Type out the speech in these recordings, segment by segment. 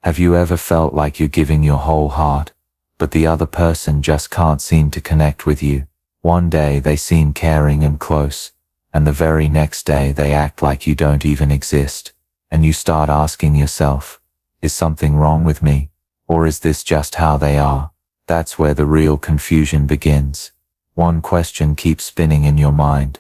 Have you ever felt like you're giving your whole heart, but the other person just can't seem to connect with you? One day they seem caring and close, and the very next day they act like you don't even exist, and you start asking yourself, is something wrong with me? Or is this just how they are? That's where the real confusion begins. One question keeps spinning in your mind.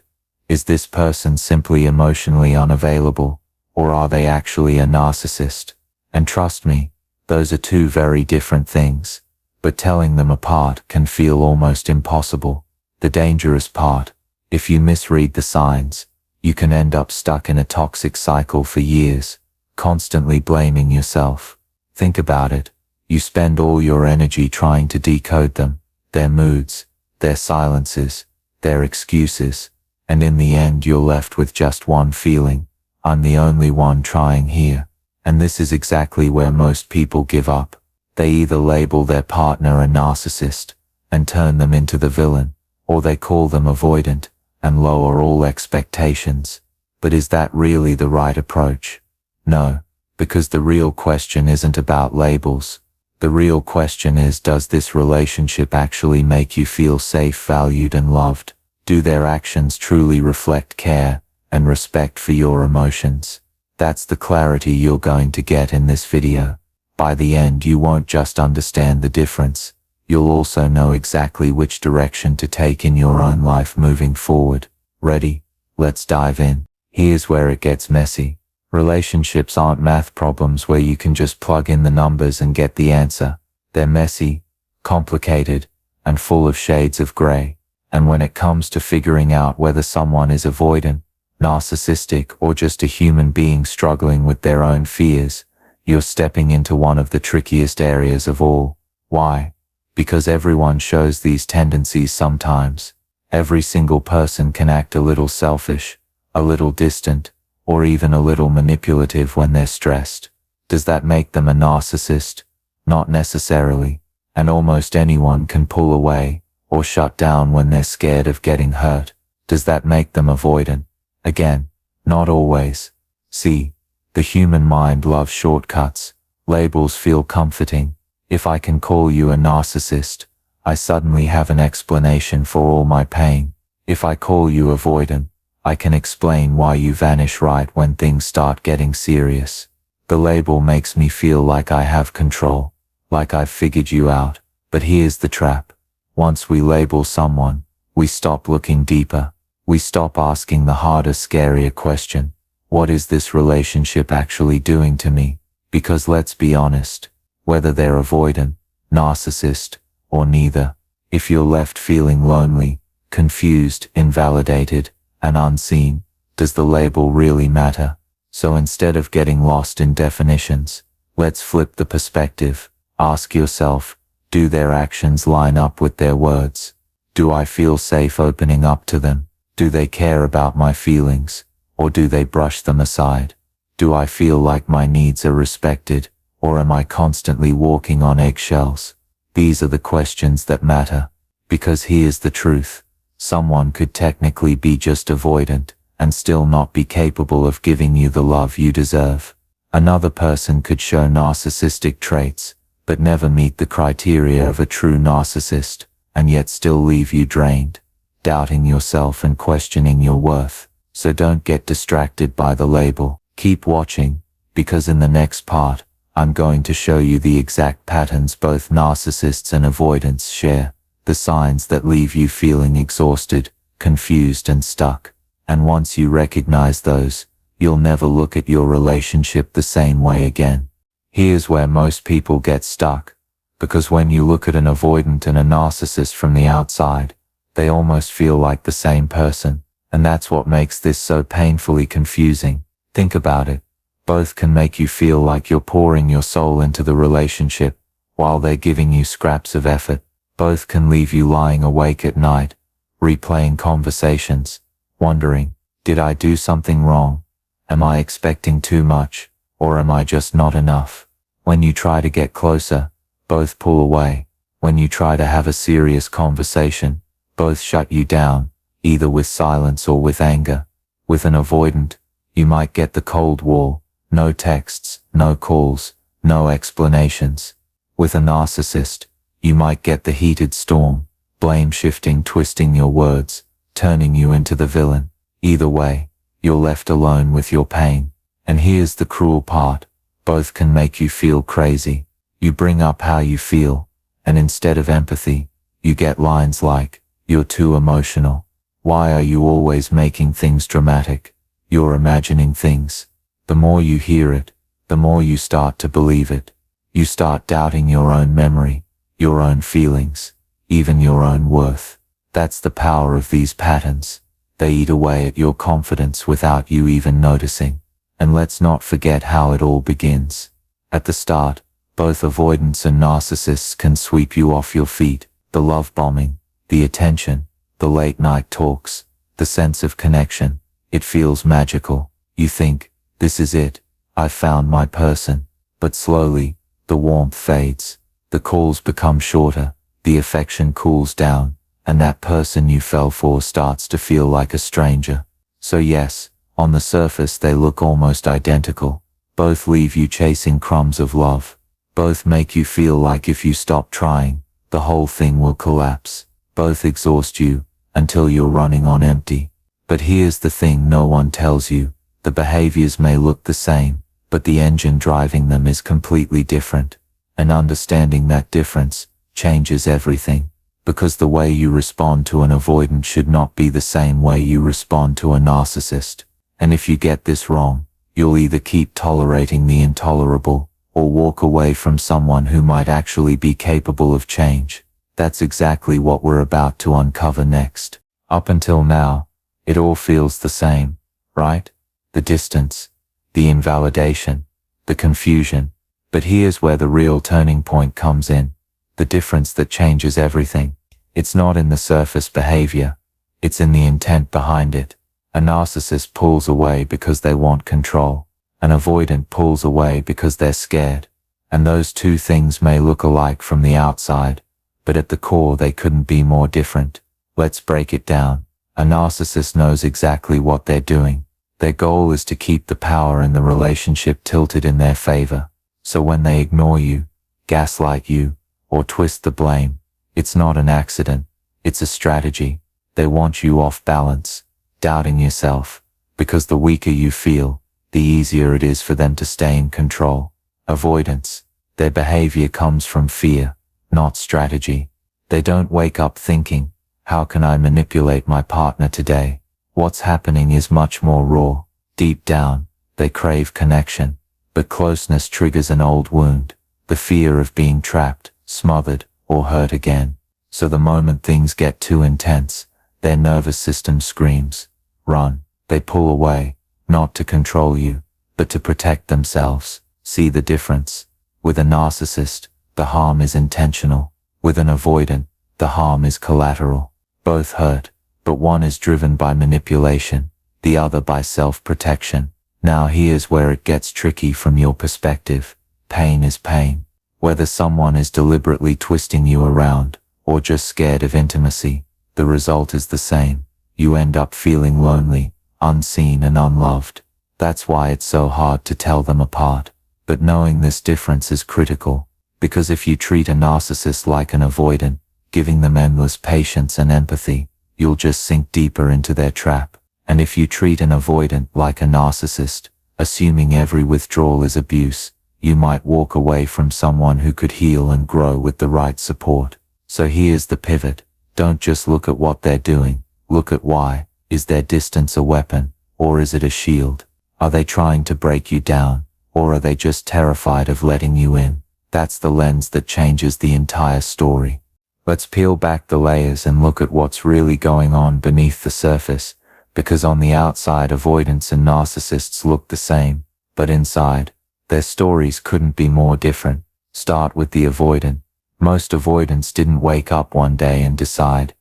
Is this person simply emotionally unavailable, or are they actually a narcissist? And trust me, those are two very different things, but telling them apart can feel almost impossible. The dangerous part, if you misread the signs, you can end up stuck in a toxic cycle for years, constantly blaming yourself. Think about it. You spend all your energy trying to decode them, their moods, their silences, their excuses, and in the end you're left with just one feeling: I'm the only one trying here. And this is exactly where most people give up. They either label their partner a narcissist and turn them into the villain, or they call them avoidant and lower all expectations. But is that really the right approach? No, because the real question isn't about labels. The real question is, does this relationship actually make you feel safe, valued, and loved? Do their actions truly reflect care and respect for your emotions? That's the clarity you're going to get in this video. By the end, you won't just understand the difference, you'll also know exactly which direction to take in your own life moving forward. Ready? Let's dive in. Here's where it gets messy. Relationships aren't math problems where you can just plug in the numbers and get the answer. They're messy, complicated, and full of shades of gray. And when it comes to figuring out whether someone is avoidant, narcissistic, or just a human being struggling with their own fears, you're stepping into one of the trickiest areas of all. Why? Because everyone shows these tendencies sometimes. Every single person can act a little selfish, a little distant, or even a little manipulative when they're stressed. Does that make them a narcissist? Not necessarily. And almost anyone can pull away or shut down when they're scared of getting hurt. Does that make them avoidant? Again, not always. See, the human mind loves shortcuts. Labels feel comforting. If I can call you a narcissist, I suddenly have an explanation for all my pain. If I call you avoidant, I can explain why you vanish right when things start getting serious. The label makes me feel like I have control, like I've figured you out. But here's the trap. Once we label someone, we stop looking deeper. We stop asking the harder, scarier question. What is this relationship actually doing to me? Because let's be honest, whether they're avoidant, narcissist, or neither, if you're left feeling lonely, confused, invalidated, and unseen, does the label really matter? So instead of getting lost in definitions, let's flip the perspective. Ask yourself, do their actions line up with their words? Do I feel safe opening up to them? Do they care about my feelings, or do they brush them aside? Do I feel like my needs are respected, or am I constantly walking on eggshells? These are the questions that matter, because here's the truth. Someone could technically be just avoidant and still not be capable of giving you the love you deserve. Another person could show narcissistic traits, but never meet the criteria of a true narcissist, and yet still leave you drained, doubting yourself and questioning your worth. So don't get distracted by the label. Keep watching, because in the next part, I'm going to show you the exact patterns both narcissists and avoidants share, the signs that leave you feeling exhausted, confused, and stuck. And once you recognize those, you'll never look at your relationship the same way again. Here's where most people get stuck, because when you look at an avoidant and a narcissist from the outside, they almost feel like the same person, and that's what makes this so painfully confusing. Think about it. Both can make you feel like you're pouring your soul into the relationship, while they're giving you scraps of effort. Both can leave you lying awake at night, replaying conversations, wondering, did I do something wrong? Am I expecting too much, or am I just not enough? When you try to get closer, both pull away. When you try to have a serious conversation, both shut you down, either with silence or with anger. With an avoidant, you might get the cold wall, no texts, no calls, no explanations. With a narcissist, you might get the heated storm, blame shifting, twisting your words, turning you into the villain. Either way, you're left alone with your pain. And here's the cruel part. Both can make you feel crazy. You bring up how you feel, and instead of empathy, you get lines like, "You're too emotional. Why are you always making things dramatic? You're imagining things." The more you hear it, the more you start to believe it. You start doubting your own memory, your own feelings, even your own worth. That's the power of these patterns. They eat away at your confidence without you even noticing. And let's not forget how it all begins. At the start, both avoidants and narcissists can sweep you off your feet. The love bombing, the attention, the late night talks, the sense of connection. It feels magical. You think, this is it, I've found my person. But slowly, the warmth fades. The calls become shorter, the affection cools down, and that person you fell for starts to feel like a stranger. So yes, on the surface they look almost identical. Both leave you chasing crumbs of love. Both make you feel like if you stop trying, the whole thing will collapse. Both exhaust you, until you're running on empty. But here's the thing no one tells you. The behaviors may look the same, but the engine driving them is completely different. And understanding that difference changes everything. Because the way you respond to an avoidant should not be the same way you respond to a narcissist. And if you get this wrong, you'll either keep tolerating the intolerable, or walk away from someone who might actually be capable of change. That's exactly what we're about to uncover next. Up until now, it all feels the same, right? The distance, the invalidation, the confusion. But here's where the real turning point comes in. The difference that changes everything. It's not in the surface behavior. It's in the intent behind it. A narcissist pulls away because they want control. An avoidant pulls away because they're scared. And those two things may look alike from the outside, but at the core they couldn't be more different. Let's break it down. A narcissist knows exactly what they're doing. Their goal is to keep the power in the relationship tilted in their favor. So when they ignore you, gaslight you, or twist the blame, it's not an accident, it's a strategy. They want you off balance, doubting yourself, because the weaker you feel, the easier it is for them to stay in control. Avoidance, their behavior comes from fear, not strategy. They don't wake up thinking, how can I manipulate my partner today? What's happening is much more raw. Deep down, they crave connection, but closeness triggers an old wound, the fear of being trapped, smothered, or hurt again. So the moment things get too intense, their nervous system screams, run. They pull away, not to control you, but to protect themselves. See the difference? With a narcissist, the harm is intentional. With an avoidant, the harm is collateral. Both hurt, but one is driven by manipulation, the other by self-protection. Now here's where it gets tricky from your perspective. Pain is pain. Whether someone is deliberately twisting you around, or just scared of intimacy, the result is the same. You end up feeling lonely, unseen and unloved. That's why it's so hard to tell them apart. But knowing this difference is critical, because if you treat a narcissist like an avoidant, giving them endless patience and empathy, you'll just sink deeper into their trap. And if you treat an avoidant like a narcissist, assuming every withdrawal is abuse, you might walk away from someone who could heal and grow with the right support. So here's the pivot. Don't just look at what they're doing, look at why. Is their distance a weapon, or is it a shield? Are they trying to break you down, or are they just terrified of letting you in? That's the lens that changes the entire story. Let's peel back the layers and look at what's really going on beneath the surface, because on the outside avoidants and narcissists look the same, but inside, their stories couldn't be more different. Start with the avoidant. Most avoidants didn't wake up one day and decide,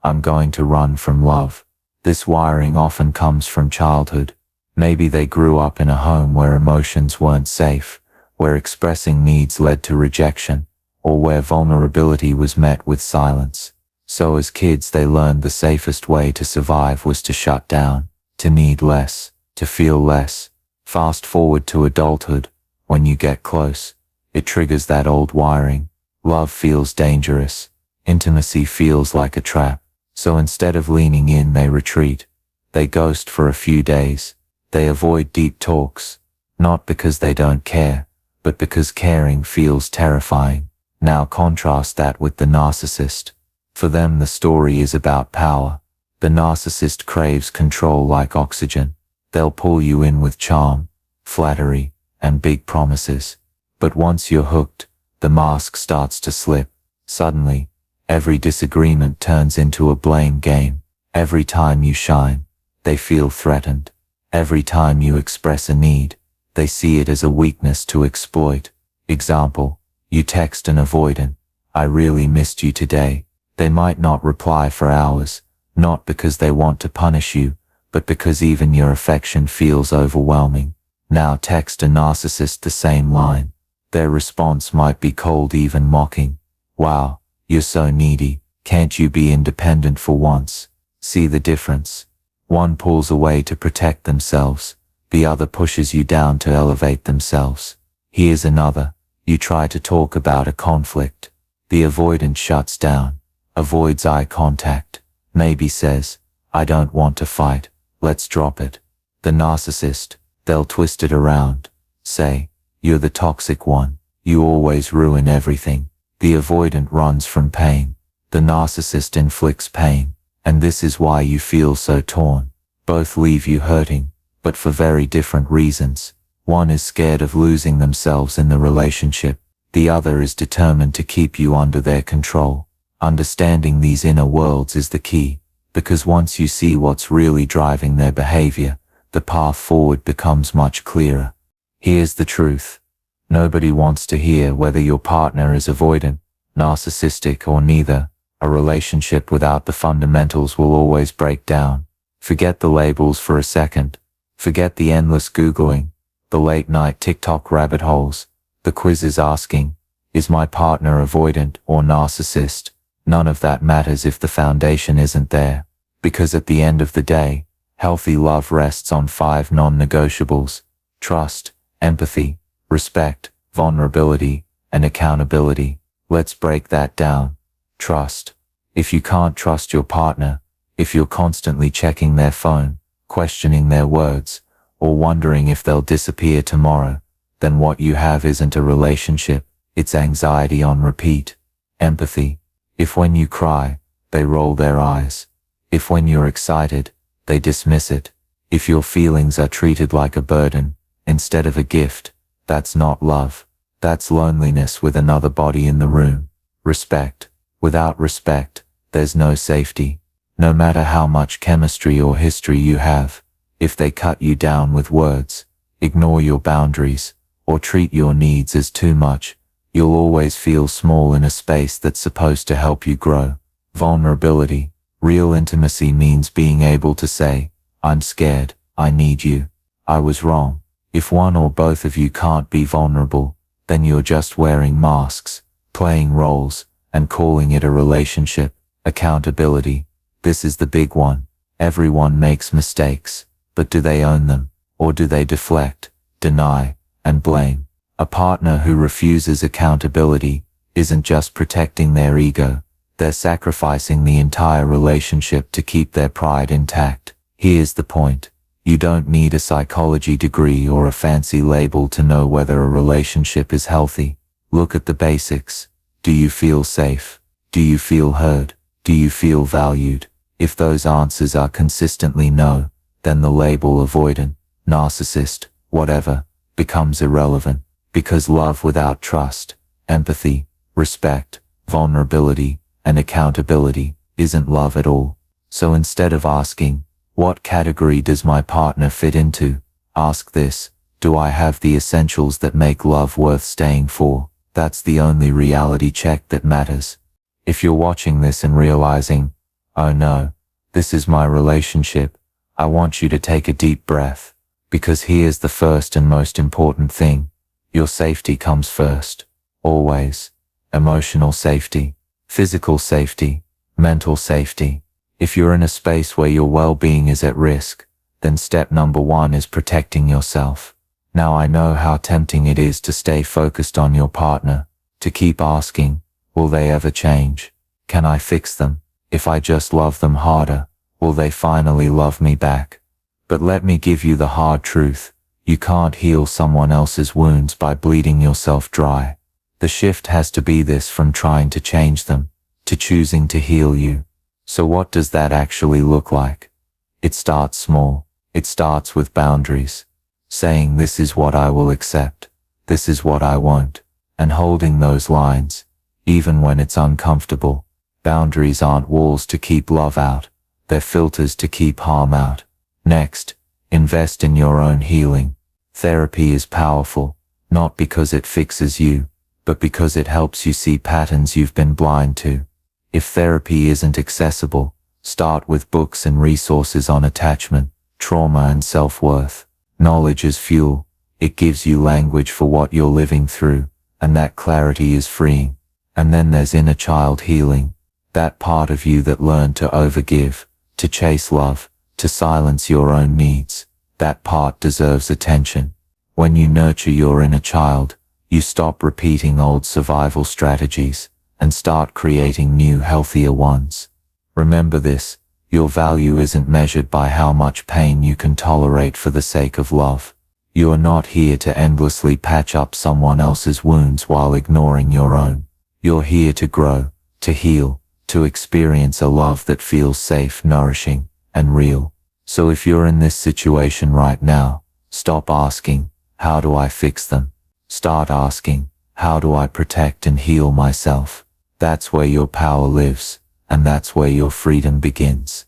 I'm going to run from love. This wiring often comes from childhood. Maybe they grew up in a home where emotions weren't safe, where expressing needs led to rejection, or where vulnerability was met with silence. So as kids they learned the safest way to survive was to shut down, to need less, to feel less. Fast forward to adulthood. When you get close, It triggers that old wiring. Love feels dangerous. Intimacy feels like a trap. So instead of leaning in, they retreat. They ghost for a few days. They avoid deep talks. Not because they don't care, but because caring feels terrifying. Now contrast that with the narcissist. For them, the story is about power. The narcissist craves control like oxygen. They'll pull you in with charm, flattery, and big promises. But once you're hooked, the mask starts to slip. Suddenly, every disagreement turns into a blame game. Every time you shine, they feel threatened. Every time you express a need, they see it as a weakness to exploit. Example, you text an avoidant, "I really missed you today." They might not reply for hours, not because they want to punish you, but because even your affection feels overwhelming. Now text a narcissist the same line. Their response might be cold, even mocking. "Wow, you're so needy. Can't you be independent for once?" See the difference? One pulls away to protect themselves. The other pushes you down to elevate themselves. Here's another. You try to talk about a conflict. The avoidant shuts down, avoids eye contact, maybe says, "I don't want to fight, let's drop it." The narcissist, they'll twist it around. Say, "You're the toxic one. You always ruin everything." The avoidant runs from pain. The narcissist inflicts pain. And this is why you feel so torn. Both leave you hurting, but for very different reasons. One is scared of losing themselves in the relationship. The other is determined to keep you under their control. Understanding these inner worlds is the key, because once you see what's really driving their behavior, the path forward becomes much clearer. Here's the truth. Nobody wants to hear whether your partner is avoidant, narcissistic, or neither. A relationship without the fundamentals will always break down. Forget the labels for a second. Forget the endless Googling, the late-night TikTok rabbit holes, the quizzes asking, "Is my partner avoidant or narcissist?" None of that matters if the foundation isn't there. Because at the end of the day, healthy love rests on 5 non-negotiables: trust, empathy, respect, vulnerability, and accountability. Let's break that down. Trust. If you can't trust your partner, if you're constantly checking their phone, questioning their words, or wondering if they'll disappear tomorrow, then what you have isn't a relationship, it's anxiety on repeat. Empathy. If when you cry, they roll their eyes. If when you're excited, they dismiss it. If your feelings are treated like a burden, instead of a gift, that's not love. That's loneliness with another body in the room. Respect. Without respect, there's no safety. No matter how much chemistry or history you have, if they cut you down with words, ignore your boundaries, or treat your needs as too much, you'll always feel small in a space that's supposed to help you grow. Vulnerability. Real intimacy means being able to say, "I'm scared, I need you, I was wrong." If one or both of you can't be vulnerable, then you're just wearing masks, playing roles, and calling it a relationship. Accountability. This is the big one. Everyone makes mistakes, but do they own them, or do they deflect, deny, and blame? A partner who refuses accountability isn't just protecting their ego, they're sacrificing the entire relationship to keep their pride intact. Here's the point. You don't need a psychology degree or a fancy label to know whether a relationship is healthy. Look at the basics. Do you feel safe? Do you feel heard? Do you feel valued? If those answers are consistently no, then the label avoidant, narcissist, whatever, becomes irrelevant, because love without trust, empathy, respect, vulnerability, and accountability isn't love at all. So instead of asking, "What category does my partner fit into?" ask this: "Do I have the essentials that make love worth staying for?" That's the only reality check that matters. If you're watching this and realizing, "Oh no, this is my relationship," I want you to take a deep breath, because here's the first and most important thing. Your safety comes first. Always. Emotional safety, physical safety, mental safety. If you're in a space where your well-being is at risk, then step number 1 is protecting yourself. Now I know how tempting it is to stay focused on your partner, to keep asking, will they ever change? Can I fix them? If I just love them harder, will they finally love me back? But let me give you the hard truth. You can't heal someone else's wounds by bleeding yourself dry. The shift has to be this: from trying to change them, to choosing to heal you. So what does that actually look like? It starts small. It starts with boundaries. Saying, this is what I will accept, this is what I won't, and holding those lines, even when it's uncomfortable. Boundaries aren't walls to keep love out, they're filters to keep harm out. Next, invest in your own healing. Therapy is powerful, not because it fixes you, but because it helps you see patterns you've been blind to. If therapy isn't accessible, start with books and resources on attachment, trauma and self-worth. Knowledge is fuel. It gives you language for what you're living through, and that clarity is freeing. And then there's inner child healing, that part of you that learned to overgive, to chase love, to silence your own needs. That part deserves attention. When you nurture your inner child, you stop repeating old survival strategies and start creating new, healthier ones. Remember this: your value isn't measured by how much pain you can tolerate for the sake of love. You are not here to endlessly patch up someone else's wounds while ignoring your own. You're here to grow, to heal, to experience a love that feels safe, nourishing, and real. So if you're in this situation right now, stop asking, how do I fix them? Start asking, how do I protect and heal myself? That's where your power lives, and that's where your freedom begins.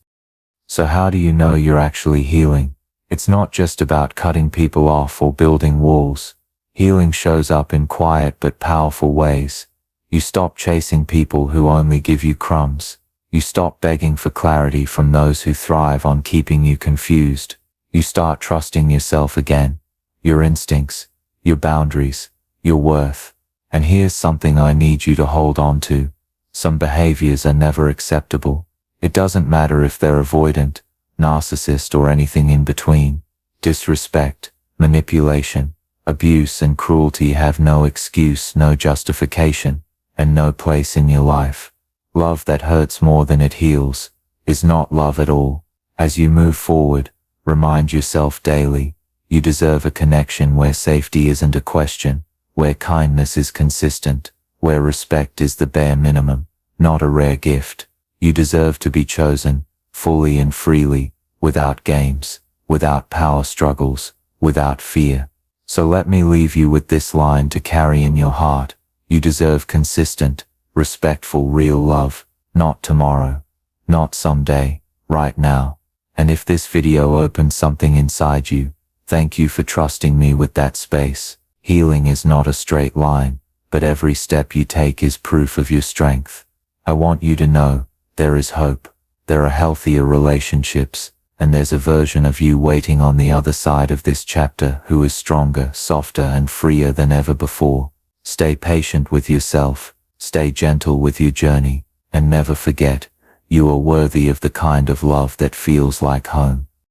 So how do you know you're actually healing? It's not just about cutting people off or building walls. Healing shows up in quiet but powerful ways. You stop chasing people who only give you crumbs. You stop begging for clarity from those who thrive on keeping you confused. You start trusting yourself again, your instincts, your boundaries, your worth. And here's something I need you to hold on to. Some behaviors are never acceptable. It doesn't matter if they're avoidant, narcissist, or anything in between. Disrespect, manipulation, abuse, and cruelty have no excuse, no justification, and no place in your life. Love that hurts more than it heals is not love at all. As you move forward, remind yourself daily, you deserve a connection where safety isn't a question, where kindness is consistent, where respect is the bare minimum, not a rare gift. You deserve to be chosen, fully and freely, without games, without power struggles, without fear. So let me leave you with this line to carry in your heart. You deserve consistent, respectful, real love, not tomorrow, not someday, right now. And if this video opened something inside you, thank you for trusting me with that space. Healing is not a straight line, but every step you take is proof of your strength. I want you to know, there is hope, there are healthier relationships, and there's a version of you waiting on the other side of this chapter who is stronger, softer, and freer than ever before. Stay patient with yourself, stay gentle with your journey, and never forget, you are worthy of the kind of love that feels like home.